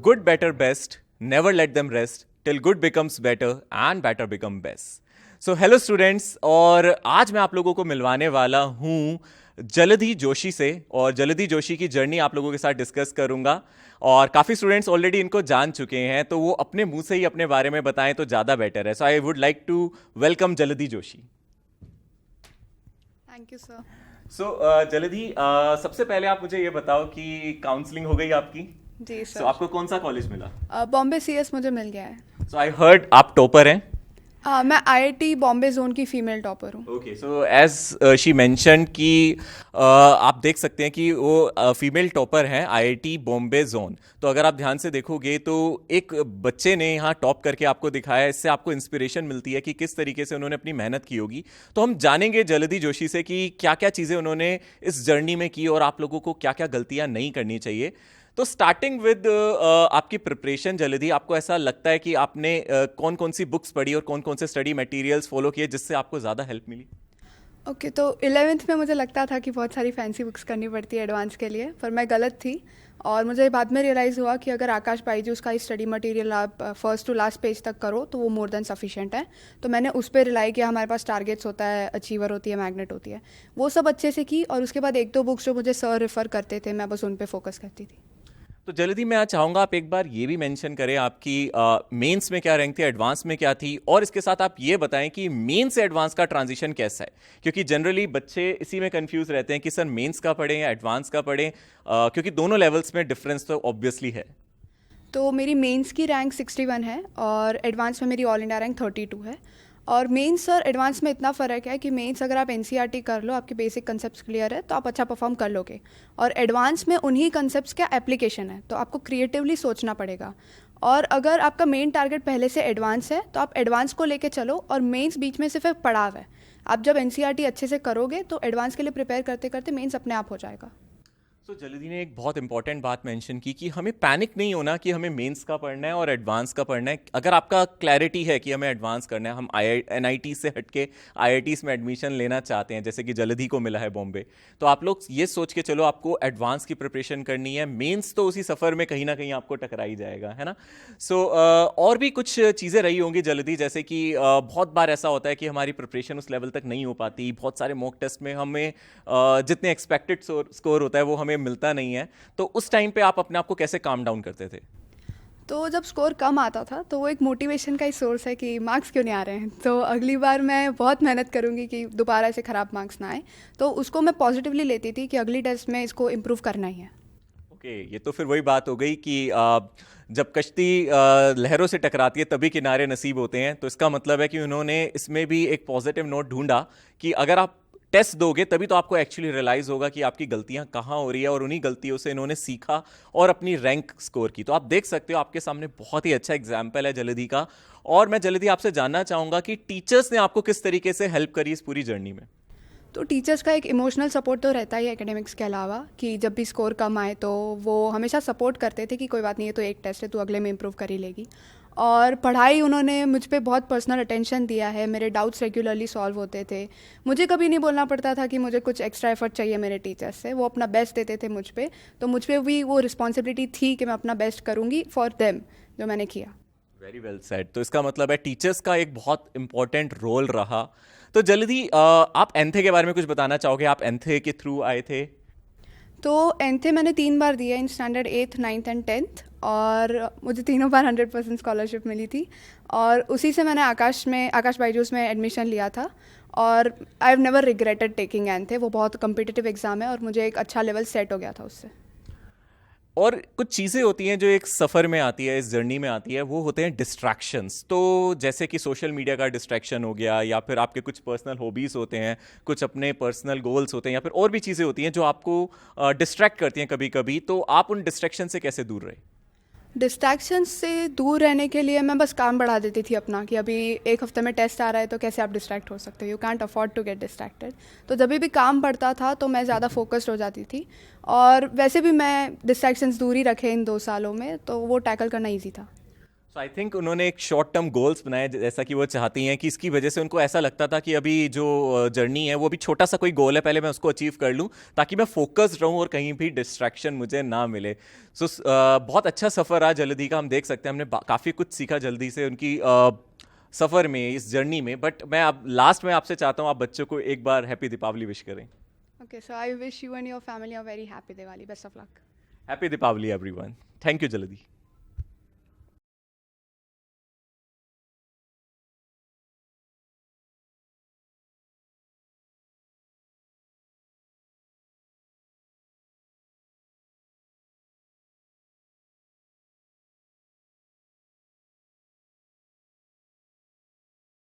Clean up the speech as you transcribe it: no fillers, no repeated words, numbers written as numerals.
good, better, best. Never let them rest till good becomes better and better become best. So hello students, और आज मैं आप लोगों को मिलवाने वाला हूँ जलधि जोशी से, और जलधि जोशी की जर्नी आप लोगों के साथ डिस्कस करूंगा। और काफ़ी स्टूडेंट्स ऑलरेडी इनको जान चुके हैं, तो वो अपने मुंह से ही अपने बारे में बताएं तो ज़्यादा बेटर है। So I would like to welcome Jaladhi Joshi. Thank you sir. So Jaladhi, सबसे पहले आप मुझे ये बताओ कि काउंसलिंग हो गई आपकी? जी सर। So, आपको कौन सा कॉलेज मिला? बॉम्बे सीएस मुझे मिल गया है। सो आई हर्ड आप टॉपर हैं। मैं आईआईटी बॉम्बे जोन की फीमेल टॉपर हूँ। Okay, so as she mention कि आप देख सकते हैं कि वो फीमेल टॉपर हैं आईआईटी बॉम्बे जोन। तो अगर आप ध्यान से देखोगे तो एक बच्चे ने यहाँ टॉप करके आपको दिखाया, इससे आपको इंस्पिरेशन मिलती है कि किस तरीके से उन्होंने अपनी मेहनत की होगी। तो हम जानेंगे जलधि जोशी से कि क्या क्या चीज़ें उन्होंने इस जर्नी में की और आप लोगों को क्या क्या गलतियाँ नहीं करनी चाहिए। तो स्टार्टिंग विद आपकी प्रिपरेशन जलधि, आपको ऐसा लगता है कि आपने कौन कौन सी बुक्स पढ़ी और कौन कौन से स्टडी मटेरियल्स फॉलो किए जिससे आपको ज़्यादा हेल्प मिली? ओके, तो 11th में मुझे लगता था कि बहुत सारी फैंसी बुक्स करनी पड़ती है एडवांस के लिए, पर मैं गलत थी। और मुझे बाद में रियलाइज़ हुआ कि अगर आकाश बाईजूस का स्टडी मटेरियल आप फर्स्ट टू लास्ट पेज तक करो तो वो मोर देन सफिशिएंट है। तो मैंने उस पर रिलाई किया। हमारे पास टारगेट्स होता है, अचीवर होती है, मैग्नेट होती है, वो सब अच्छे से की। और उसके बाद एक दो बुक्स जो मुझे सर रेफ़र करते थे, मैं बस उन पर फोकस करती थी। तो जल्दी मैं चाहूँगा आप एक बार ये भी मेंशन करें आपकी मेंस में क्या रैंक थी, एडवांस में क्या थी, और इसके साथ आप ये बताएं कि मेंस से एडवांस का ट्रांजिशन कैसा है, क्योंकि जनरली बच्चे इसी में कंफ्यूज रहते हैं कि सर मेंस का पढ़ें या एडवांस का पढ़ें, क्योंकि दोनों लेवल्स में डिफरेंस तो ऑब्वियसली है। तो मेरी मेंस की रैंक 61 है और एडवांस में मेरी ऑल इंडिया रैंक 32 है। और मेंस और एडवांस में इतना फ़र्क है कि मेंस अगर आप एनसीईआरटी कर लो, आपके बेसिक कंसेप्ट्स क्लियर है, तो आप अच्छा परफॉर्म कर लोगे। और एडवांस में उन्हीं कंसेप्ट्स का एप्लीकेशन है, तो आपको क्रिएटिवली सोचना पड़ेगा। और अगर आपका मेन टारगेट पहले से एडवांस है तो आप एडवांस को लेके चलो, और मेंस बीच में सिर्फ एक पड़ाव है। आप जब एनसीईआरटी अच्छे से करोगे तो एडवांस के लिए प्रिपेयर करते करते मेंस अपने आप हो जाएगा। तो जल्दी ने एक बहुत इंपॉर्टेंट बात मेंशन की कि हमें पैनिक नहीं होना कि हमें मेंस का पढ़ना है और एडवांस का पढ़ना है। अगर आपका क्लैरिटी है कि हमें एडवांस करना है, हम एनआईटी से हटके आईआईटीज में एडमिशन लेना चाहते हैं, जैसे कि जल्दी को मिला है बॉम्बे, तो आप लोग ये सोच के चलो आपको एडवांस की प्रिपरेशन करनी है। मेंस तो उसी सफ़र में कहीं ना कहीं आपको टकरा ही जाएगा, है ना। सो और भी कुछ चीज़ें रही होंगी जल्दी, जैसे कि बहुत बार ऐसा होता है कि हमारी प्रिपरेशन उस लेवल तक नहीं हो पाती। बहुत सारे मॉक टेस्ट में हमें जितने एक्सपेक्टेड स्कोर होता है वो हमें मिलता नहीं है। तो उस टाइम पे आप अपने आप को कैसे काम डाउन करते थे? तो जब स्कोर कम आता था तो वो एक मोटिवेशन का ही सोर्स है कि मार्क्स क्यों नहीं आ रहे हैं, तो अगली बार मैं बहुत मेहनत करूँगी कि दोबारा ऐसे ख़राब मार्क्स ना आए। तो उसको मैं पॉजिटिवली लेती थी कि अगली टेस्ट में इसको इम्प्रूव करना ही है। ओके, ये तो फिर वही बात हो गई कि जब कश्ती लहरों से टकराती है तभी किनारे नसीब होते हैं। तो इसका मतलब है कि उन्होंने इसमें भी एक पॉजिटिव नोट ढूंढा कि अगर आप टेस्ट दोगे तभी तो आपको एक्चुअली रियलाइज होगा कि आपकी गलतियां कहाँ हो रही है, और उन्हीं गलतियों से इन्होंने सीखा और अपनी रैंक स्कोर की। तो आप देख सकते हो आपके सामने बहुत ही अच्छा एग्जाम्पल है जल्दी का। और मैं जल्दी आपसे जानना चाहूंगा कि टीचर्स ने आपको किस तरीके से हेल्प करी इस पूरी जर्नी में? तो टीचर्स का एक इमोशनल सपोर्ट तो रहता ही है एकेडमिक्स के अलावा, कि जब भी स्कोर कम आए तो वो हमेशा सपोर्ट करते थे कि कोई बात नहीं है, तो एक टेस्ट है, तो अगले में इम्प्रूव कर ही लेगी। और पढ़ाई, उन्होंने मुझ पे बहुत पर्सनल अटेंशन दिया है। मेरे डाउट्स रेगुलरली सॉल्व होते थे। मुझे कभी नहीं बोलना पड़ता था कि मुझे कुछ एक्स्ट्रा एफर्ट चाहिए मेरे टीचर्स से। वो अपना बेस्ट देते थे मुझ पे, तो मुझ पे भी वो रिस्पॉन्सिबिलिटी थी कि मैं अपना बेस्ट करूँगी फॉर देम, जो मैंने किया। Very well said. तो इसका मतलब है टीचर्स का एक बहुत इंपॉर्टेंट रोल रहा। तो जल्दी आप एंथे के बारे में कुछ बताना चाहोगे? आप एंथे के थ्रू आए थे? तो एंथे मैंने 3 बार दिया, in standard 8th, 9th and 10th, और मुझे तीनों बार 100% स्कॉलरशिप मिली थी। और उसी से मैंने आकाश बाईजूस में एडमिशन लिया था। और I have never regretted taking ANTHE. वो बहुत कम्पिटिटिव एग्ज़ाम है और मुझे एक अच्छा लेवल सेट हो गया था उससे। और कुछ चीज़ें होती हैं जो एक सफ़र में आती है, इस जर्नी में आती है, वो होते हैं डिस्ट्रैक्शंस। तो जैसे कि सोशल मीडिया का डिस्ट्रैक्शन हो गया, या फिर आपके कुछ पर्सनल हॉबीज़ होते हैं, कुछ अपने पर्सनल गोल्स होते हैं, या फिर और भी चीज़ें होती हैं जो आपको डिस्ट्रैक्ट करती हैं कभी कभी। तो आप उन डिस्ट्रैक्शन से कैसे दूर रहे? डिस्ट्रैक्शन से दूर रहने के लिए मैं बस काम बढ़ा देती थी अपना, कि अभी एक हफ्ते में टेस्ट आ रहा है तो कैसे आप डिस्ट्रैक्ट हो सकते हो, you can't afford to get distracted. तो जब भी काम बढ़ता था तो मैं ज़्यादा फोकस्ड हो जाती थी। और वैसे भी मैं डिस्ट्रैक्शंस दूर ही रखे इन 2 सालों में, तो वो टैकल करना ईजी था। सो आई थिंक उन्होंने एक शॉर्ट टर्म गोल्स बनाए जैसा कि वो चाहती हैं कि इसकी वजह से उनको ऐसा लगता था कि अभी जो जर्नी है वो भी छोटा सा कोई गोल है, पहले मैं उसको अचीव कर लूँ ताकि मैं फोकस्ड रहूँ और कहीं भी डिस्ट्रैक्शन मुझे ना मिले। सो बहुत अच्छा सफ़र रहा जल्दी का, हम देख सकते हैं हमने काफ़ी कुछ सीखा जल्दी से उनकी सफ़र में, इस जर्नी में। बट मैं अब लास्ट में आपसे चाहता हूँ आप बच्चों को एक बार हैप्पी दीपावली विश करें। Okay, so I wish you and your family a very happy Diwali. Best of luck. Happy Deepawali everyone. Thank you जल्दी।